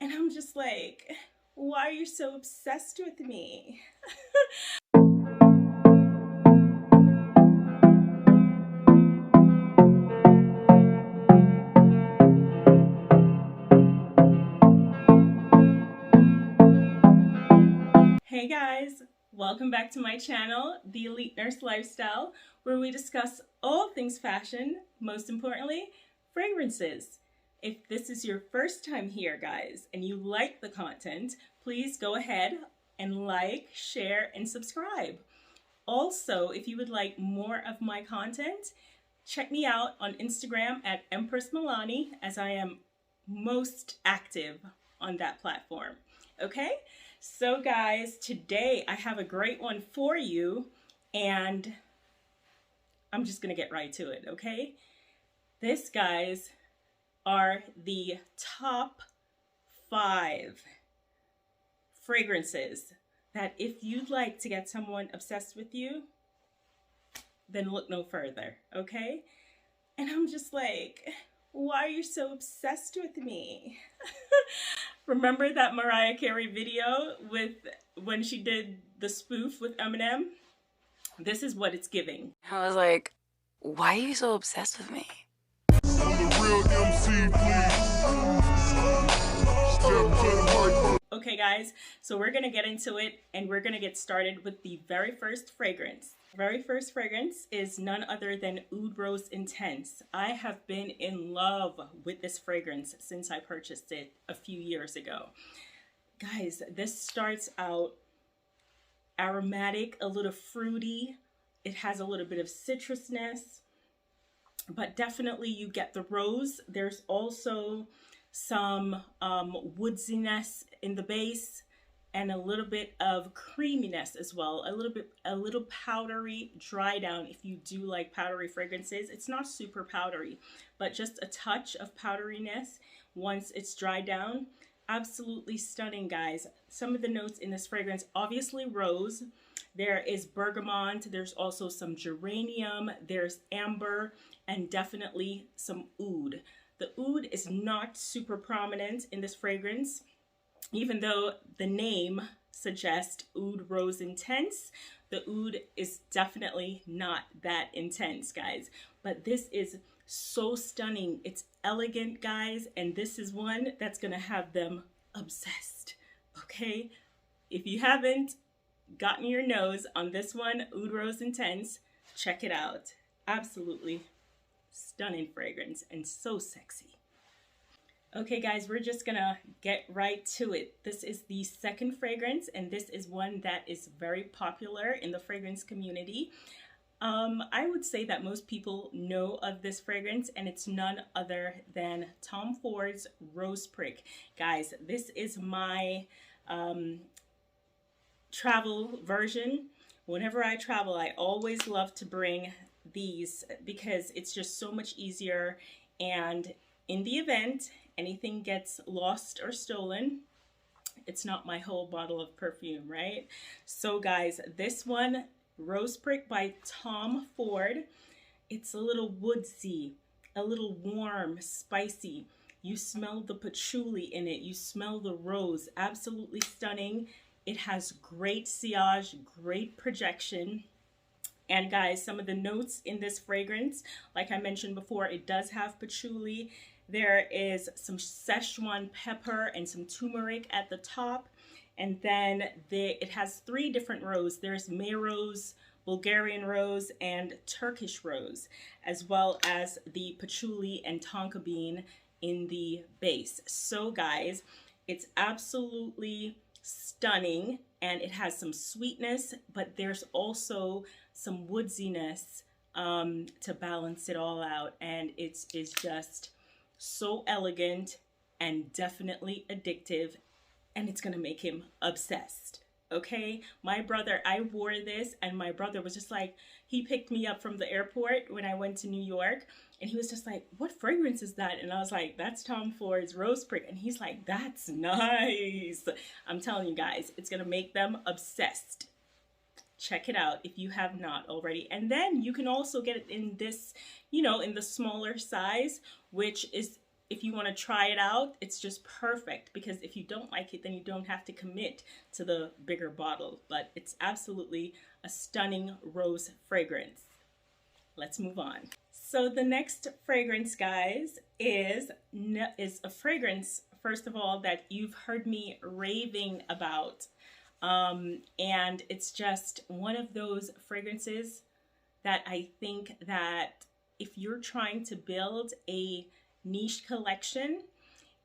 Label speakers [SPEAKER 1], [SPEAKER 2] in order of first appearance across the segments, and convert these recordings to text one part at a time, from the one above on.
[SPEAKER 1] And I'm just like, why are you so obsessed with me? Hey guys, welcome back to my channel, The Elite Nurse Lifestyle, where we discuss all things fashion, most importantly, fragrances. If this is your first time here, guys, and you like the content, please go ahead and like, share, and subscribe. Also, if you would like more of my content, check me out on Instagram at Empress Milani, as I am most active on that platform. Okay? So guys, today I have a great one for you, and I'm just gonna get right to it, okay? This, guys, are the top 5 fragrances that if you'd like to get someone obsessed with you, then look no further, okay? And I'm just like, why are you so obsessed with me? Remember that Mariah Carey video with when she did the spoof with Eminem? This is what it's giving.
[SPEAKER 2] I was like, why are you so obsessed with me?
[SPEAKER 1] Okay guys, so we're gonna get into it and we're gonna get started with the very first fragrance. Very first fragrance is none other than Oud Rose Intense. I have been in love with this fragrance since I purchased it a few years ago. Guys, this starts out aromatic, a little fruity. It has a little bit of citrusness, but definitely you get the rose. There's also some woodsiness in the base and a little bit of creaminess as well. A little powdery dry down if you do like powdery fragrances. It's not super powdery, but just a touch of powderiness once it's dried down. Absolutely stunning, guys. Some of the notes in this fragrance, obviously rose. There is bergamot. There's also some geranium. There's amber and definitely some oud. The oud is not super prominent in this fragrance, even though the name suggests Oud Rose Intense. The oud is definitely not that intense, guys. But this is so stunning. It's elegant, guys, and this is one that's gonna have them obsessed, okay? If you haven't gotten your nose on this one, Oud Rose Intense, check it out. Absolutely stunning fragrance and so sexy. Okay guys, we're just gonna get right to it. This is the second fragrance, and this is one that is very popular in the fragrance community. I would say that most people know of this fragrance, and it's none other than Tom Ford's Rose Prick. Guys, this is my travel version. Whenever I travel, I always love to bring these because it's just so much easier, and in the event anything gets lost or stolen, it's not my whole bottle of perfume, right? So guys, this one, Rose Prick by Tom Ford, it's a little woodsy, a little warm, spicy. You smell the patchouli in it, you smell the rose. Absolutely stunning. It has great sillage, great projection. And guys, some of the notes in this fragrance, like I mentioned before, it does have patchouli. There is some Szechuan pepper and some turmeric at the top. And then it has 3 different roses. There's May rose, Bulgarian rose, and Turkish rose, as well as the patchouli and tonka bean in the base. So guys, it's absolutely stunning, and it has some sweetness, but there's also some woodsiness to balance it all out, and it's just so elegant and definitely addictive, and it's gonna make him obsessed. Okay, my brother, I wore this, and my brother was just like, he picked me up from the airport when I went to New York, and he was just like, what fragrance is that? And I was like, that's Tom Ford's Rose Prick. And he's like, that's nice. I'm telling you guys, it's gonna make them obsessed. Check it out if you have not already. And then you can also get it in this, you know, in the smaller size, which is if you want to try it out, it's just perfect, because if you don't like it, then you don't have to commit to the bigger bottle. But it's absolutely a stunning rose fragrance. Let's move on. So the next fragrance, guys, is a fragrance, first of all, that you've heard me raving about. And it's just one of those fragrances that I think that if you're trying to build a niche collection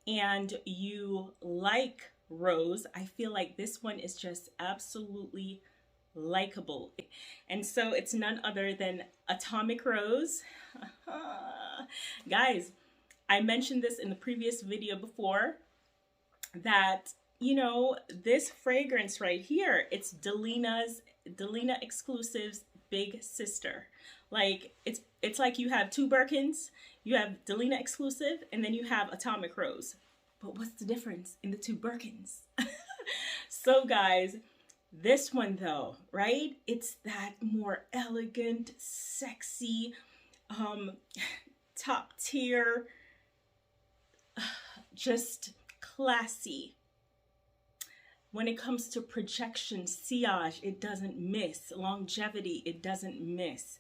[SPEAKER 1] and you like rose, I feel like this one is just absolutely likable. And so it's none other than Atomic Rose. Guys, I mentioned this in the previous video before, that, you know, this fragrance right here, it's Delina Exclusiv's big sister. Like, it's like you have two Birkins, you have Delina Exclusive, and then you have Atomic Rose. But what's the difference in the two Birkins? So guys, this one though, right? It's that more elegant, sexy, top tier, just classy. When it comes to projection, sillage, it doesn't miss. Longevity, it doesn't miss.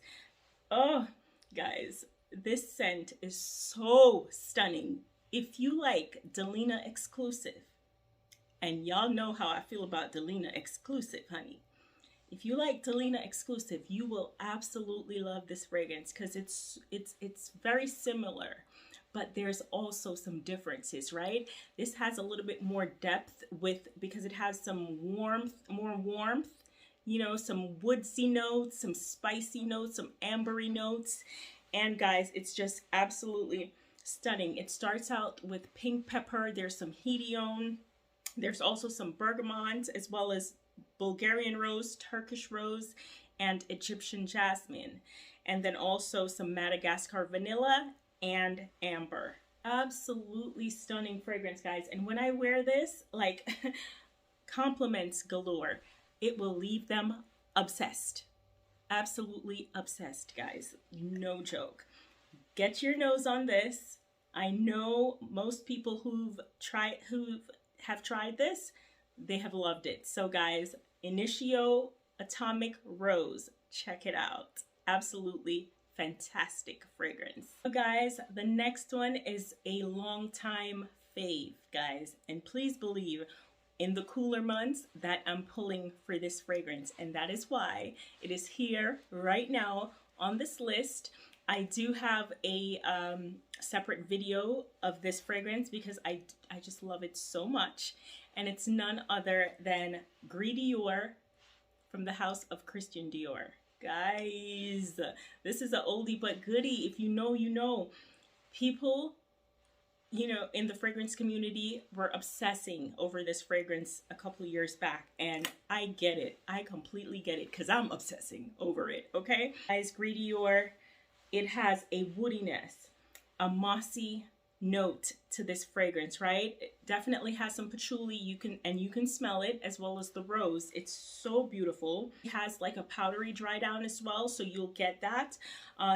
[SPEAKER 1] Oh, guys, this scent is so stunning. If you like Delina Exclusive, and y'all know how I feel about Delina Exclusive, honey. If you like Delina Exclusive, you will absolutely love this fragrance, because it's very similar, but there's also some differences, right? This has a little bit more depth because it has some more warmth, you know, some woodsy notes, some spicy notes, some ambery notes. And guys, it's just absolutely stunning. It starts out with pink pepper. There's some hedione. There's also some bergamot, as well as Bulgarian rose, Turkish rose, and Egyptian jasmine. And then also some Madagascar vanilla and amber. Absolutely stunning fragrance, guys. And when I wear this, like, compliments galore. It will leave them obsessed. Absolutely obsessed, guys. No joke. Get your nose on this. I know most people who have tried this, they have loved it. So guys, Initio Atomic Rose, check it out. Absolutely fantastic fragrance. So guys, the next one is a long time fave, guys, and please believe in the cooler months that I'm pulling for this fragrance, and that is why it is here right now on this list. I do have a separate video of this fragrance because I just love it so much, and it's none other than Gris Dior from the house of Christian Dior. Guys, this is an oldie but goodie. If you know, you know. People, you know, in the fragrance community were obsessing over this fragrance a couple of years back, and I get it. I completely get it, because I'm obsessing over it, okay? Guys, Gris Dior, it has a woodiness, a mossy note to this fragrance, right? It definitely has some patchouli, you can smell it, as well as the rose. It's so beautiful. It has like a powdery dry down as well, so you'll get that.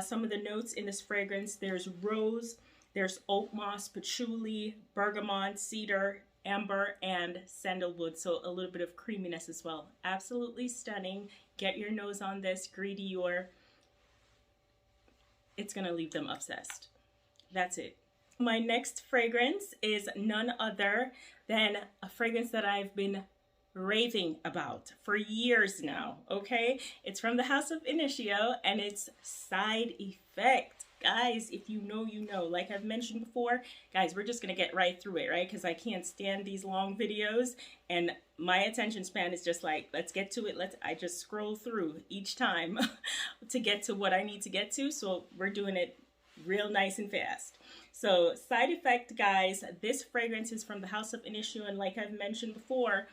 [SPEAKER 1] Some of the notes in this fragrance, there's rose, there's oak moss, patchouli, bergamot, cedar, amber, and sandalwood, so a little bit of creaminess as well. Absolutely stunning. Get your nose on this, Gris Dior. It's gonna leave them obsessed. That's it. My next fragrance is none other than a fragrance that I've been raving about for years now, okay? It's from the house of Initio, and it's Side Effect. Guys, if you know, you know. Like I've mentioned before, guys, we're just gonna get right through it, right? Because I can't stand these long videos, and my attention span is just like, let's get to it. I just scroll through each time to get to what I need to get to, so we're doing it real nice and fast. So Side Effect, guys, this fragrance is from the house of Initio, and like I've mentioned before,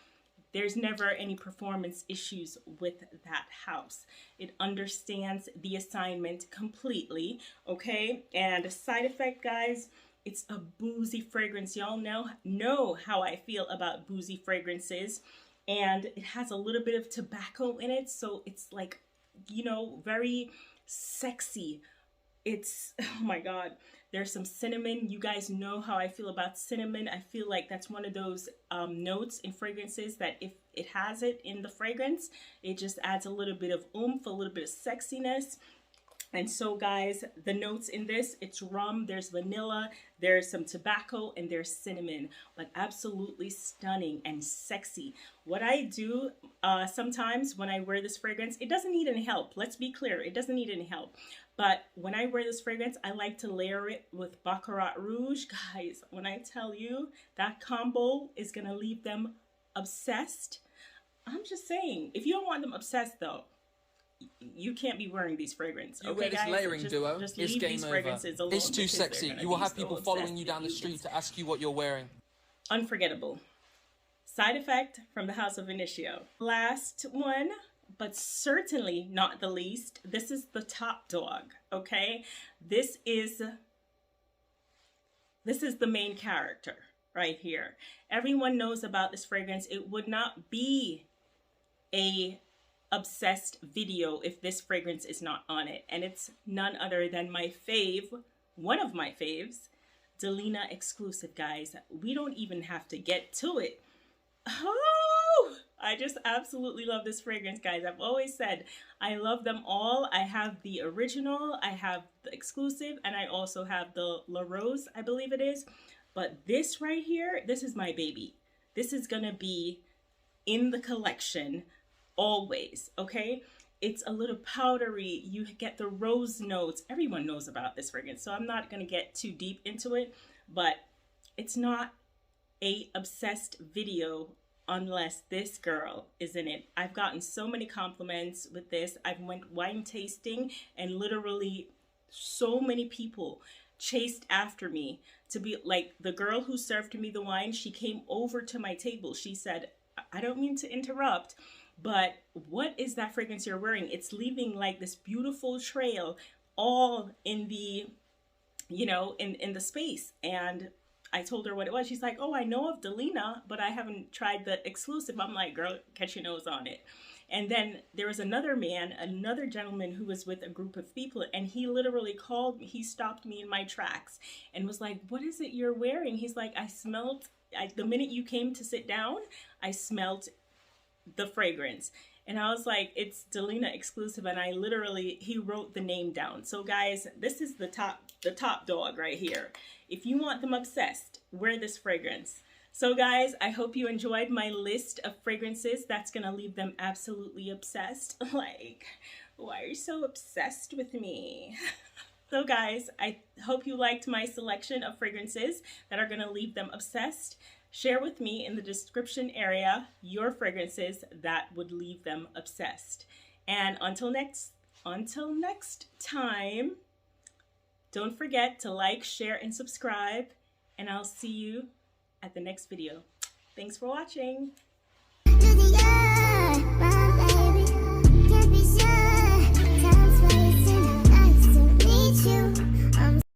[SPEAKER 1] there's never any performance issues with that house. It understands the assignment completely, okay? And Side Effect, guys, it's a boozy fragrance. Y'all know how I feel about boozy fragrances, and it has a little bit of tobacco in it, so it's like, you know, very sexy. It's, oh my God, There's some cinnamon. You guys know how I feel about cinnamon. I feel like that's one of those notes in fragrances that if it has it in the fragrance, it just adds a little bit of oomph, a little bit of sexiness. And so guys, the notes in this, it's rum, there's vanilla, there's some tobacco, and there's cinnamon. Like absolutely stunning and sexy. What I do sometimes when I wear this fragrance, it doesn't need any help. Let's be clear, it doesn't need any help. But when I wear this fragrance, I like to layer it with Baccarat Rouge. Guys, when I tell you that combo is gonna leave them obsessed, I'm just saying, if you don't want them obsessed though, you can't be wearing these fragrances.
[SPEAKER 3] You wear this
[SPEAKER 1] guys?
[SPEAKER 3] layering duo,
[SPEAKER 1] just
[SPEAKER 3] it's
[SPEAKER 1] leave
[SPEAKER 3] game
[SPEAKER 1] these
[SPEAKER 3] over.
[SPEAKER 1] fragrances alone
[SPEAKER 3] It's too
[SPEAKER 1] because
[SPEAKER 3] sexy.
[SPEAKER 1] they're gonna
[SPEAKER 3] You will
[SPEAKER 1] be
[SPEAKER 3] have
[SPEAKER 1] so
[SPEAKER 3] people
[SPEAKER 1] obsessed
[SPEAKER 3] following you
[SPEAKER 1] with
[SPEAKER 3] down the street to ask you what you're wearing.
[SPEAKER 1] Unforgettable. Side Effect from the House of Initio. Last one, but certainly not the least. This is the top dog, okay? This is the main character right here. Everyone knows about this fragrance. It would not be a obsessed video if this fragrance is not on it, and it's none other than my fave, one of my faves, Delina Exclusif. Guys, we don't even have to get to it. Oh, I just absolutely love this fragrance, guys. I've always said I love them all. I have the original, I have the Exclusif, and I also have the La Rose, I believe it is. But this right here, this is my baby. This is gonna be in the collection always, okay? It's a little powdery. You get the rose notes. Everyone knows about this fragrance, so I'm not going to get too deep into it, but it's not a obsessed video unless this girl is in it. I've gotten so many compliments with this. I've went wine tasting and literally so many people chased after me to be like, the girl who served me the wine, she came over to my table. She said, I don't mean to interrupt, but what is that fragrance you're wearing? It's leaving like this beautiful trail all in the, you know, in the space. And I told her what it was. She's like, oh, I know of Delina, but I haven't tried the Exclusif. I'm like, girl, catch your nose on it. And then there was another gentleman who was with a group of people, and he literally called me. He stopped me in my tracks and was like, what is it you're wearing? He's like, the minute you came to sit down, I smelled the fragrance. And I was like, it's Delina Exclusif. And he wrote the name down. So guys, this is the top dog right here. If you want them obsessed, wear this fragrance. So guys, I hope you enjoyed my list of fragrances that's gonna leave them absolutely obsessed. Like, why are you so obsessed with me? So guys, I hope you liked my selection of fragrances that are gonna leave them obsessed. Share with me in the description area your fragrances that would leave them obsessed. And until next time, don't forget to like, share, and subscribe, and I'll see you at the next video. Thanks for watching.